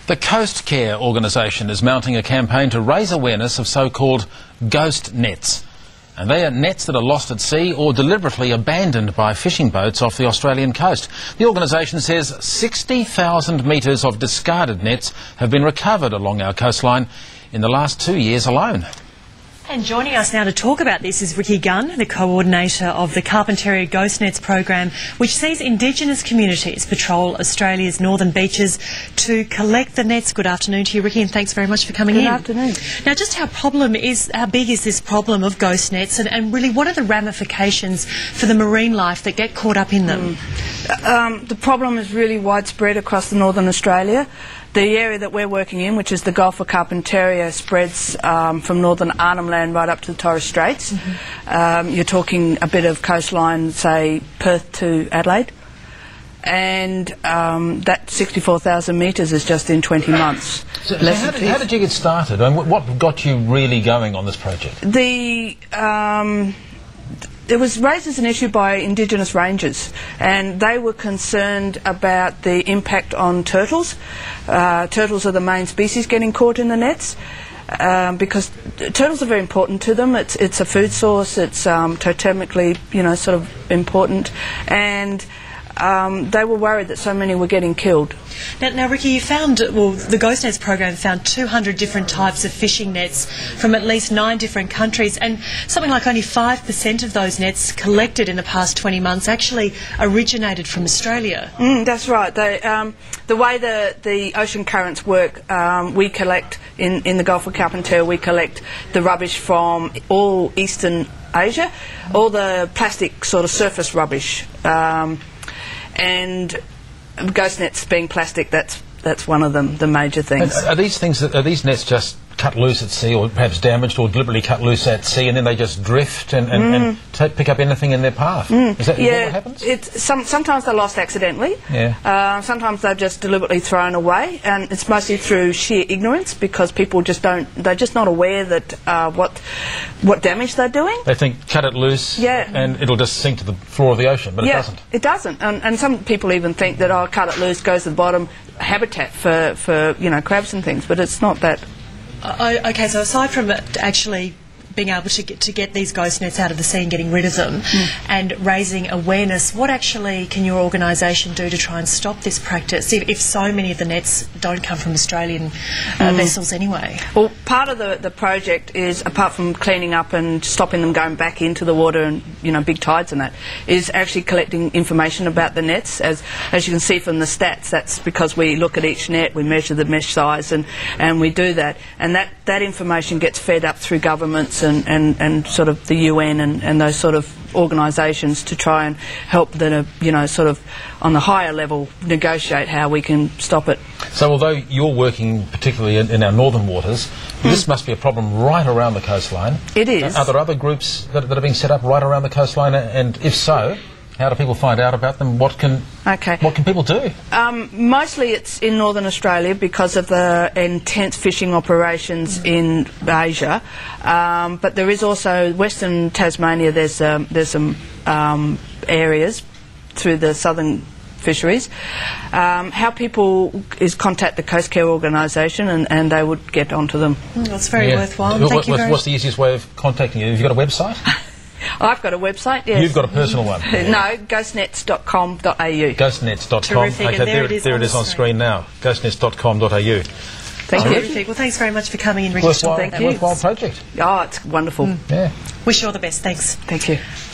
The Coastcare organisation is mounting a campaign to raise awareness of so-called ghost nets. And they are nets that are lost at sea or deliberately abandoned by fishing boats off the Australian coast. The organisation says 60,000 metres of discarded nets have been recovered along our coastline in the last 2 years alone. And joining us now to talk about this is Riki Gunn, the coordinator of the Carpentaria Ghost Nets program, which sees Indigenous communities patrol Australia's northern beaches to collect the nets. Good afternoon to you, Riki, and thanks very much for coming in. Good afternoon. Now, just how big is this problem of ghost nets, and really what are the ramifications for the marine life that get caught up in them? The problem is really widespread across the northern Australia. The area that we're working in, which is the Gulf of Carpentaria, spreads from northern Arnhem Land right up to the Torres Straits. You're talking a bit of coastline, say, Perth to Adelaide. And that 64,000 metres is just in 20 months. So how did you get started? I mean, what got you really going on this project? It was raised as an issue by Indigenous rangers, and they were concerned about the impact on turtles. Turtles are the main species getting caught in the nets, because turtles are very important to them. It's a food source. It's totemically, sort of important, and they were worried that so many were getting killed. Now, Riki, you found, the Ghost Nets program found 200 different types of fishing nets from at least 9 different countries, and something like only 5% of those nets collected in the past 20 months actually originated from Australia. That's right. The way the ocean currents work, we collect, in the Gulf of Carpentaria, we collect the rubbish from all Eastern Asia, all the plastic sort of surface rubbish. And ghost nets being plastic, that's one of them, the major things. And are these nets just cut loose at sea, or perhaps damaged, or deliberately cut loose at sea, and then they just drift and pick up anything in their path? Is that what happens? Sometimes they're lost accidentally. Sometimes they're just deliberately thrown away, and it's mostly through sheer ignorance, because people they're just not aware that what damage they're doing. They think, cut it loose, and it'll just sink to the floor of the ocean, but it doesn't. It doesn't, and some people even think that, cut it loose, goes to the bottom, habitat for crabs and things, but it's not that. Okay, so aside from actually being able to get these ghost nets out of the sea and getting rid of them and raising awareness, what actually can your organisation do to try and stop this practice if so many of the nets don't come from Australian vessels anyway? Well, part of the project is, apart from cleaning up and stopping them going back into the water and big tides and that, is actually collecting information about the nets. As you can see from the stats, that's because we look at each net, we measure the mesh size, and we do that, and that information gets fed up through governments and sort of the UN and those sort of organisations to try and help that sort of on the higher level negotiate how we can stop it. So although you're working particularly in our northern waters, this must be a problem right around the coastline. It is. Are there other groups that are being set up right around the coastline, and if so, how do people find out about them? What can people do? Mostly it's in northern Australia because of the intense fishing operations in Asia, but there is also Western Tasmania. There's some areas through the southern fisheries. How people is contact the Coastcare organisation, and they would get onto them. That's very worthwhile. Thank you very much. What's the easiest way of contacting you? Have you got a website? I've got a website, yes. You've got a personal one? No, ghostnets.com.au. Ghostnets.com. Terrific. Okay, there it is on screen now. Ghostnets.com.au. Thank you. Terrific. Well, thanks very much for coming in, Riki. Thank you. Worthwhile project. Oh, it's wonderful. Yeah. Wish you all the best. Thanks. Thank you.